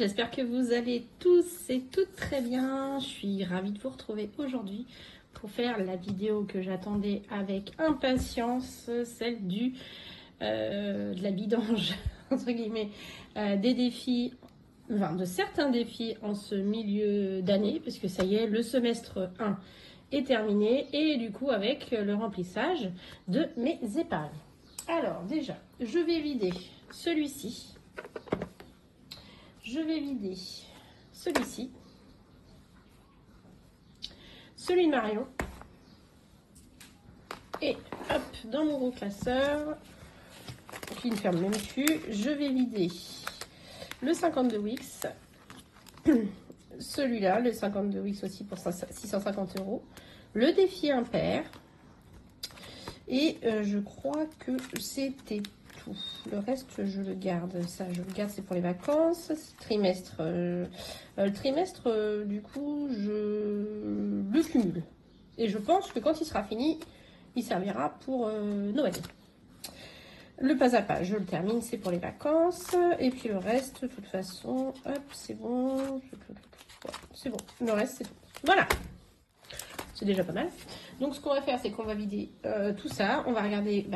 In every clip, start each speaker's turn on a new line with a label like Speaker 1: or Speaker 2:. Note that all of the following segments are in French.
Speaker 1: j'espère que vous allez tous et toutes très bien. Je suis ravie de vous retrouver aujourd'hui pour faire la vidéo que j'attendais avec impatience, celle de la vidange, entre guillemets, des défis, enfin de certains défis en ce milieu d'année, parce que ça y est, le semestre 1 est terminé, et du coup avec le remplissage de mes épargnes. Alors déjà, je vais vider celui-ci. Je vais vider celui-ci, celui de Marion, et hop, dans mon gros classeur, qui ne ferme même plus, je vais vider le 52 Wix, celui-là, le 52 Wix aussi pour 650 €, le défi impair, et je crois que c'était tout. Le reste, je le garde. Ça, je le garde, c'est pour les vacances. Trimestre. Le trimestre, du coup, je le cumule. Et je pense que quand il sera fini, il servira pour Noël. Le pas à pas, je le termine, c'est pour les vacances. Et puis le reste, de toute façon, hop, c'est bon. C'est bon. Le reste, c'est tout. Voilà. C'est déjà pas mal. Donc ce qu'on va faire, c'est qu'on va vider tout ça. On va regarder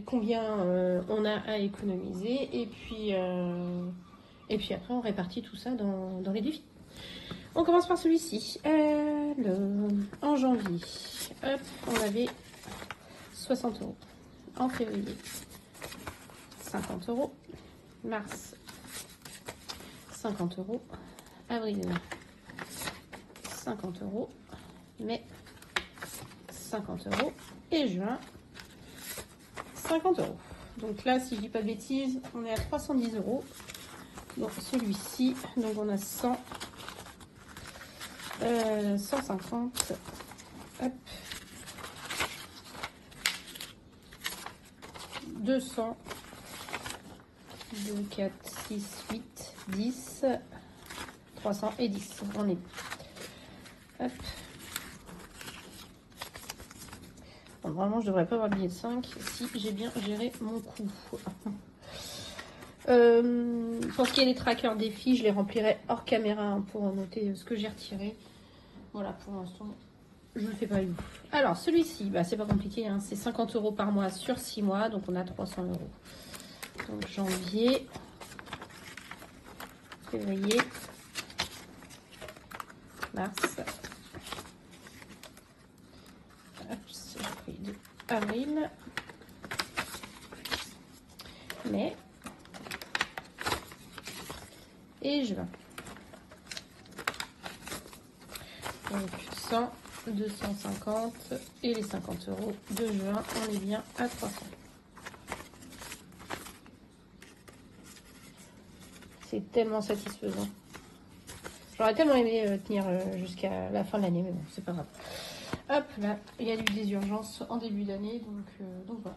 Speaker 1: combien on a à économiser. Et puis après, on répartit tout ça dans les défis. On commence par celui-ci. En janvier, hop, on avait 60 €. En février, 50 €. Mars, 50 €. Avril, 50 €. Mai, 50 € et juin 50 €. Donc là, si je dis pas de bêtises, on est à 310 €. Donc celui-ci, donc on a 100, 150, hop, 200, 2, 4, 6, 8, 10, 300 et 10. On est hop. Normalement, je devrais pas avoir billet de 5 si j'ai bien géré mon coût. Pour ce qui est des trackers défis, je les remplirai hors caméra pour noter ce que j'ai retiré. Voilà, pour l'instant, je ne le fais pas avec vous. Alors, celui-ci, c'est pas compliqué, hein, c'est 50 € par mois sur 6 mois, donc on a 300 €. Donc janvier, février, mars, avril, mai et juin. Donc 100, 250 et les 50 € de juin, on est bien à 300. C'est tellement satisfaisant. J'aurais tellement aimé tenir jusqu'à la fin de l'année, mais bon, c'est pas grave. Hop, là, il y a eu des urgences en début d'année, donc voilà.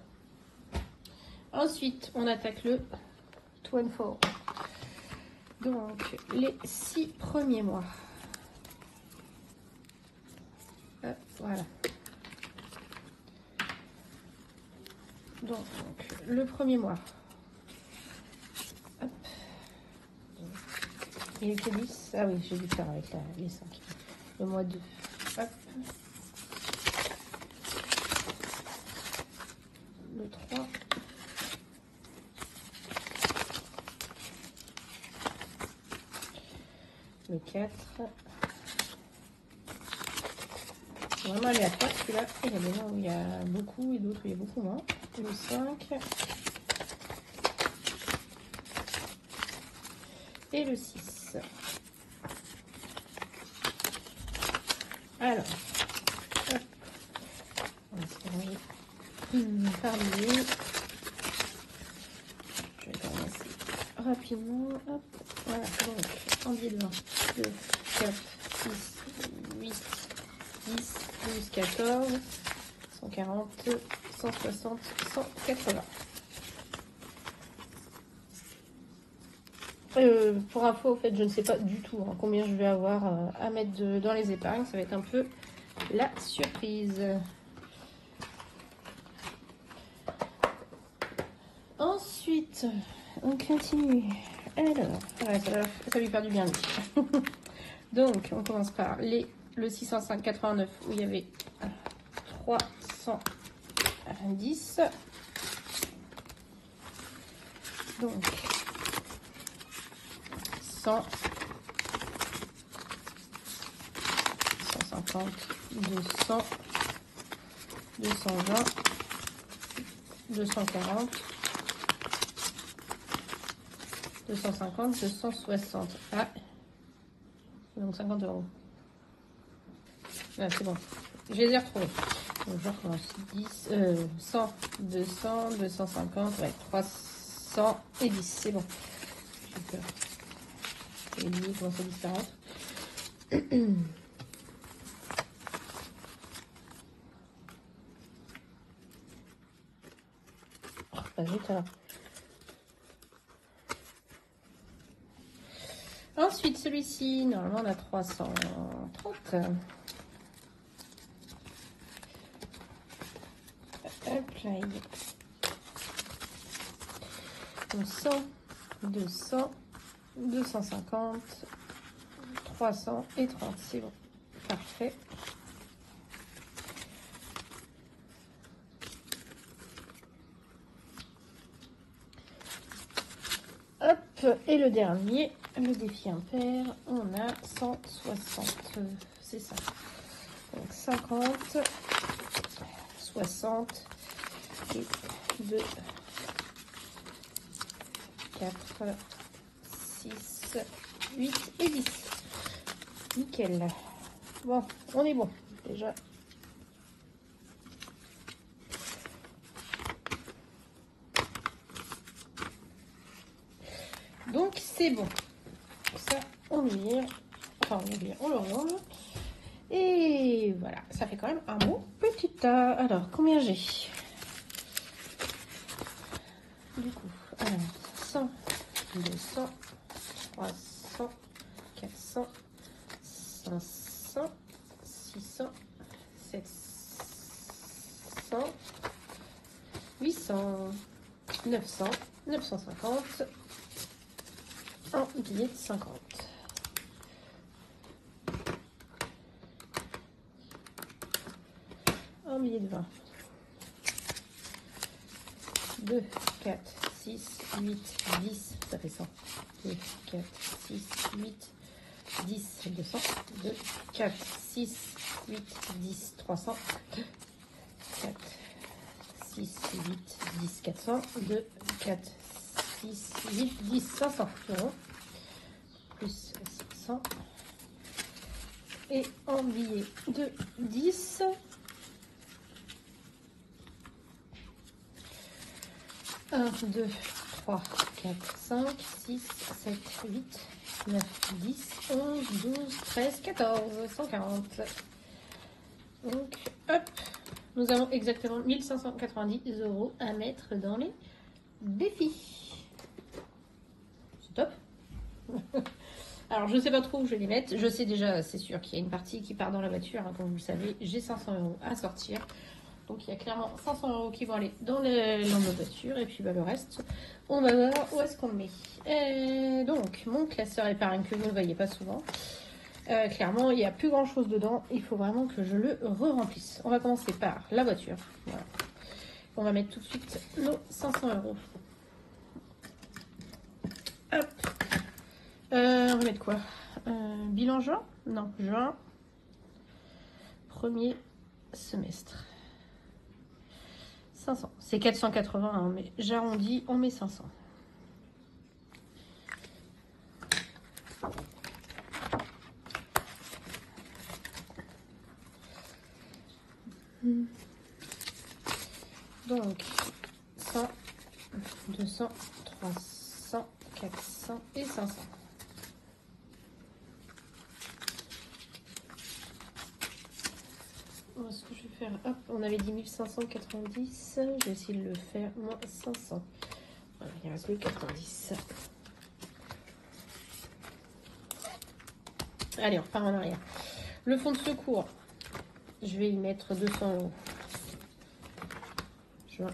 Speaker 1: Ensuite, on attaque le 24. Donc, les 6 premiers mois. Hop, voilà. Donc, le premier mois. Hop. Il était 10. Ah oui, j'ai dû faire avec les 5. Le mois 2. Hop. Le 3. Le 4. C'est vraiment aléatoire celui-là. Il y a des mois où il y a beaucoup et d'autres où il y a beaucoup moins. Le 5. Et le 6. Alors, hop. On va se ranger par le haut. Je vais commencer rapidement. Hop. Voilà, donc janvier 20, 2, 4, 6, 8, 10, 12, 14, 140, 160, 180. Pour info, en fait, je ne sais pas du tout combien je vais avoir à mettre dans les épargnes. Ça va être un peu la surprise. Ensuite, on continue Alors, ouais, ça lui faire du bien, lui. Donc, on commence par le 689 où il y avait 310. Donc, 100, 150, 200, 220, 240, 250, 260. Ah, donc 50 €. Ah, c'est bon, je les ai retrouvés. Donc je recommence. 10, 100, 200, 250, ouais, 300 et 10. C'est bon. J'ai peur. Et lui commence à disparaître. Oh, pas vite alors. Ensuite, celui-ci, normalement, on a 330. Apply. Donc 100, 200, 250, 300 et 30. C'est bon. Parfait. Hop. Et le dernier, le défi impair, on a 160. C'est ça. Donc 50, 60 et 2, 4, 6, 8 et 10. Nickel. Bon, on est bon déjà. Donc c'est bon. Ça, on le vire. Enfin, on le vire, on le range. Et voilà, ça fait quand même un beau petit tas. Alors, combien j'ai? Du coup, alors, 100, 200, 300, 400, 500, 600, 700, 800, 900, 950, un billet de 50. Un billet de 20. 2, 4, 6, 8, 10, ça fait 100. 2, 4, 6, 8, 10, 200. 2, 4, 6, 8, 10, 300. 2, 4, 6, 8, 10, 400. 2, 4, 6, 8, 10, 500 euros. Plus 500. Et en billet de 10. 1, 2, 3, 4, 5, 6, 7, 8, 9, 10, 11, 12, 13, 14, 140. Donc, hop, nous avons exactement 1590 € à mettre dans les défis. C'est top. Alors, je ne sais pas trop où je vais les mettre. Je sais déjà, c'est sûr qu'il y a une partie qui part dans la voiture. Hein, comme vous le savez, j'ai 500 € à sortir. Donc, il y a clairement 500 € qui vont aller dans notre voiture. Et puis, bah, le reste, on va voir où est-ce qu'on le met. Donc, mon classeur épargne que vous ne voyez pas souvent. Clairement, il n'y a plus grand-chose dedans. Il faut vraiment que je le re-remplisse. On va commencer par la voiture. Voilà. On va mettre tout de suite nos 500 €. Hop. On va mettre quoi? Bilan juin? Non, juin. Premier semestre. 500. C'est 480, hein, mais j'arrondis, on met 500. Donc, 100, 200, 300, 400 et 500. Ce que je vais faire, hop, on avait dit 1590, je vais essayer de le faire moins 500. Voilà, il reste 1090. Allez, on repart en arrière. Le fonds de secours, je vais y mettre 200 €. Juin.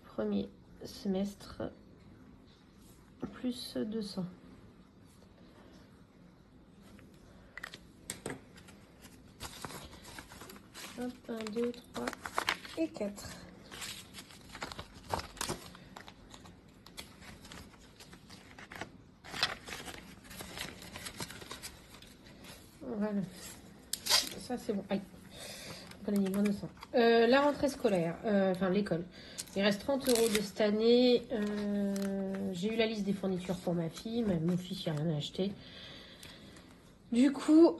Speaker 1: Premier semestre, plus 200. Hop, 1, 2, 3 et 4. Voilà. Ça, c'est bon. Aïe. On a dit moins 200. La rentrée scolaire, enfin l'école. Il reste 30 € de cette année. J'ai eu la liste des fournitures pour ma fille. Mais mon fils, il n'y a rien à acheter. Du coup,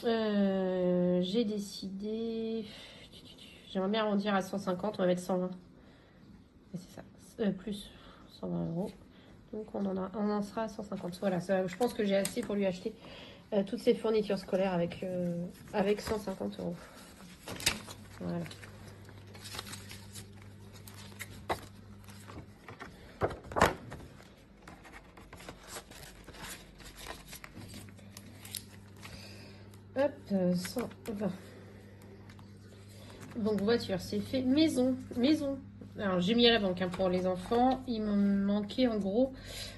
Speaker 1: j'ai décidé... J'aimerais bien arrondir à 150. On va mettre 120. Et c'est ça. Plus 120 €. Donc, on en sera à 150. Voilà, ça, je pense que j'ai assez pour lui acheter toutes ces fournitures scolaires avec 150 €. Voilà. Hop, 120. Donc voiture, c'est fait. Maison. Alors j'ai mis à la banque hein, pour les enfants. Il me manquait en gros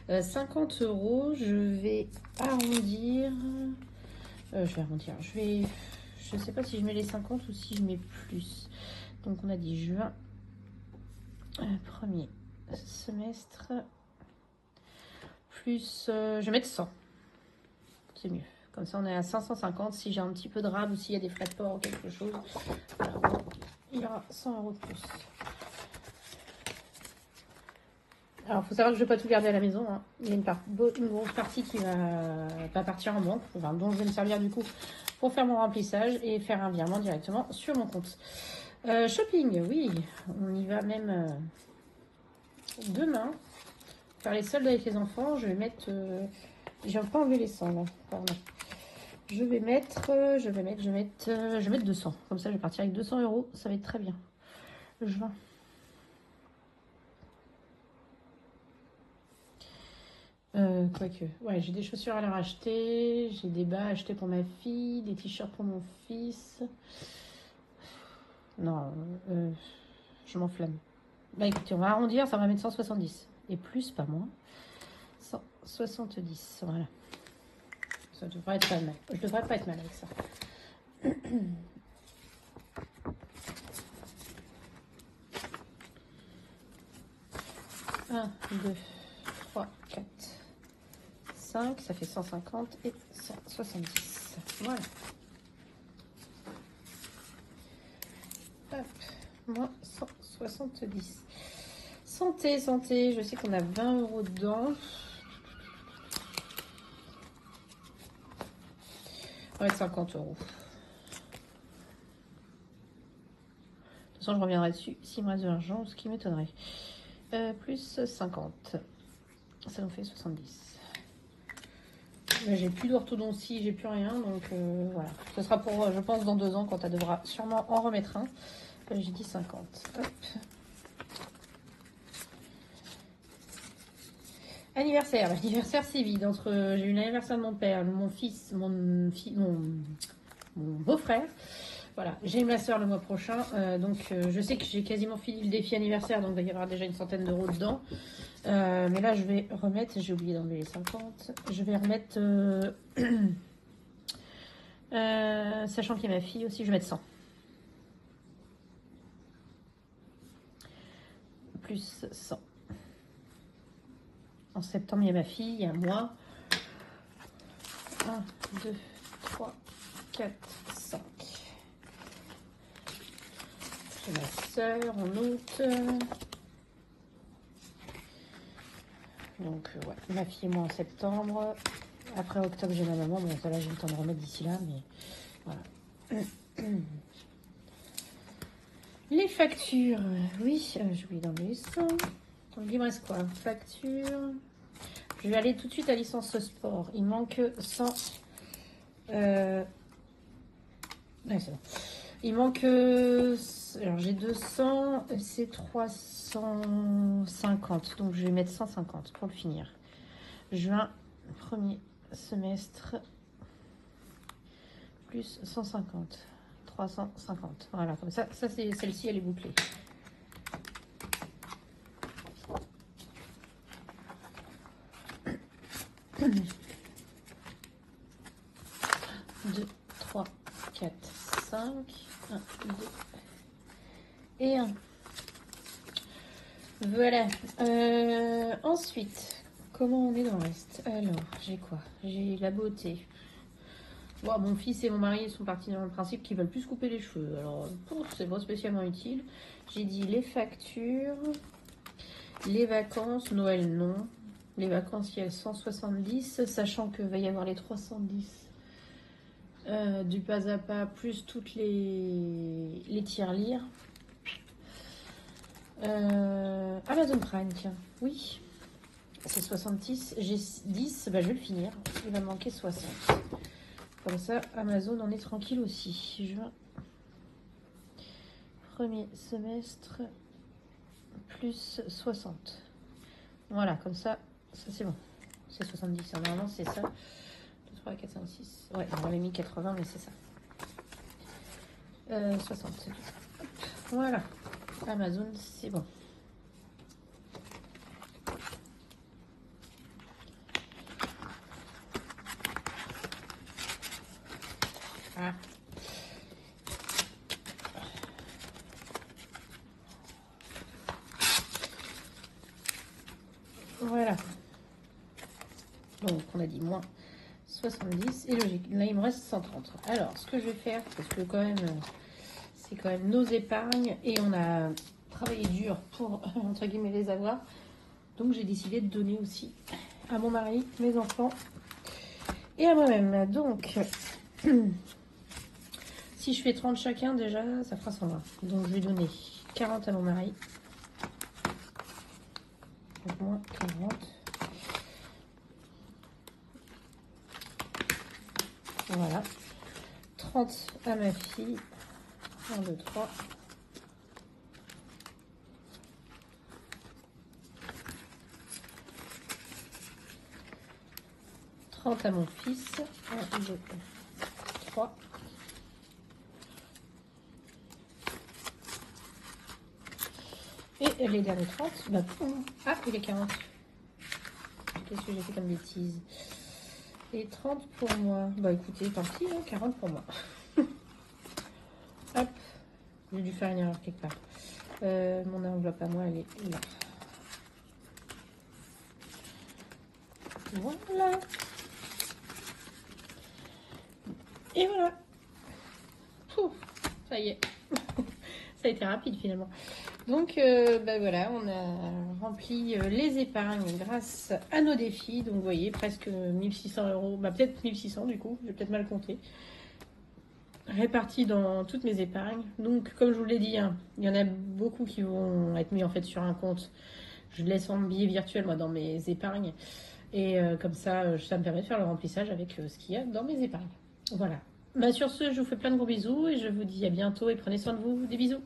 Speaker 1: 50 €. Je vais arrondir. Je sais pas si je mets les 50 ou si je mets plus. Donc on a dit juin. Premier semestre. Plus, je vais mettre 100. C'est mieux. Comme ça, on est à 550. Si j'ai un petit peu de rab ou s'il y a des frais de port ou quelque chose, alors, il y aura 100 € de plus. Alors, il faut savoir que je ne vais pas tout garder à la maison. Hein. Il y a une grosse partie qui va pas partir en banque, enfin, dont je vais me servir du coup pour faire mon remplissage et faire un virement directement sur mon compte. Shopping, oui. On y va même demain. Faire les soldes avec les enfants. Je vais mettre... j'ai pas enlevé les 100 là. Pardon. Je vais mettre 200. Comme ça, je vais partir avec 200 €. Ça va être très bien. Juin. Quoique. Ouais, j'ai des chaussures à leur acheter. J'ai des bas à acheter pour ma fille. Des t-shirts pour mon fils. Non, je m'enflamme. Bah écoutez, on va arrondir. Ça va mettre 170. Et plus, pas moins. 170. Voilà. Ça devrait être pas mal. Je devrais pas être mal avec ça. 1, 2, 3, 4, 5, ça fait 150 et 170. Voilà. Hop, moins 170. Santé, je sais qu'on a 20 € dedans. On va mettre 50 €. De toute façon, je reviendrai dessus s'il me reste de l'argent, ce qui m'étonnerait. Plus 50. Ça nous fait 70. J'ai plus d'orthodontie, j'ai plus rien. Donc voilà. Ce sera pour, je pense, dans 2 ans quand elle devra sûrement en remettre un. J'ai dit 50. Hop. Anniversaire. L'anniversaire, c'est vide. J'ai eu l'anniversaire de mon père, mon fils, mon beau-frère. Voilà, j'ai ma soeur le mois prochain, donc je sais que j'ai quasiment fini le défi anniversaire, donc il y aura déjà une centaine d'euros dedans. Mais là, je vais remettre, j'ai oublié d'enlever les 50, je vais remettre, sachant qu'il y a ma fille aussi, je vais mettre 100. Plus 100. En septembre, il y a ma fille, il y a moi. 1, 2, 3, 4, 5. J'ai ma soeur en août. Donc, ouais, ma fille et moi en septembre. Après octobre, j'ai ma maman. Bon, ça là, j'ai le temps de remettre d'ici là, mais voilà. Les factures. Oui, j'ai oublié d'enlever ça. Donc, il me reste quoi? Facture. Je vais aller tout de suite à licence sport. Il manque 100. Ouais, c'est bon. Il manque... alors, j'ai 200. C'est 350. Donc, je vais mettre 150 pour le finir. Juin, premier semestre. Plus 150. 350. Voilà, comme ça. Ça, c'est celle-ci, elle est bouclée. 2, 3, 4, 5. 1, 2 et 1. Voilà. Ensuite, comment on est dans le reste? Alors, j'ai quoi? J'ai la beauté. Bon, mon fils et mon mari sont partis dans le principe qu'ils veulent plus couper les cheveux. Alors, c'est pas spécialement utile. J'ai dit les factures, les vacances, Noël non. Les vacances, il y a 170, sachant que va y avoir les 310 du pas à pas, plus toutes les tirelires. Amazon Prime, tiens, oui, c'est 66, j'ai 10, bah, je vais le finir, il va me manquer 60. Comme ça, Amazon en est tranquille aussi. Juin, premier semestre, plus 60. Voilà, comme ça c'est bon. C'est 70, normalement c'est ça. 2, 3, 4, 5, 6. Ouais, on avait mis 80, mais c'est ça. 60, c'est tout. Voilà, Amazon, c'est bon. Ah. Voilà. Donc, on a dit moins 70. Et logique. Là, il me reste 130. Alors, ce que je vais faire, parce que quand même, c'est quand même nos épargnes. Et on a travaillé dur pour, entre guillemets, les avoir. Donc, j'ai décidé de donner aussi à mon mari, mes enfants et à moi-même. Donc, si je fais 30 chacun, déjà, ça fera 120. Donc, je vais donner 40 à mon mari. Donc, moins 40. Voilà. 30 à ma fille. 1, 2, 3. À mon fils. 1, 2, 3. Et les derniers 30. Bah, ah, il est 40. Qu'est-ce que j'ai fait comme bêtise? Et 30 pour moi. Bah écoutez, tant pis, hein, 40 pour moi. Hop. J'ai dû faire une erreur quelque part. Mon enveloppe à moi, elle est là. Voilà. Et voilà. Pouf, ça y est. Ça a été rapide finalement. Donc, bah voilà, on a rempli les épargnes grâce à nos défis. Donc, vous voyez, presque 1600 euros. Bah, peut-être 1600 du coup, j'ai peut-être mal compté. Répartis dans toutes mes épargnes. Donc, comme je vous l'ai dit, hein, il y en a beaucoup qui vont être mis en fait sur un compte. Je laisse en billet virtuel, moi, dans mes épargnes. Et comme ça me permet de faire le remplissage avec ce qu'il y a dans mes épargnes. Voilà. Bah, sur ce, je vous fais plein de gros bisous et je vous dis à bientôt et prenez soin de vous. Des bisous.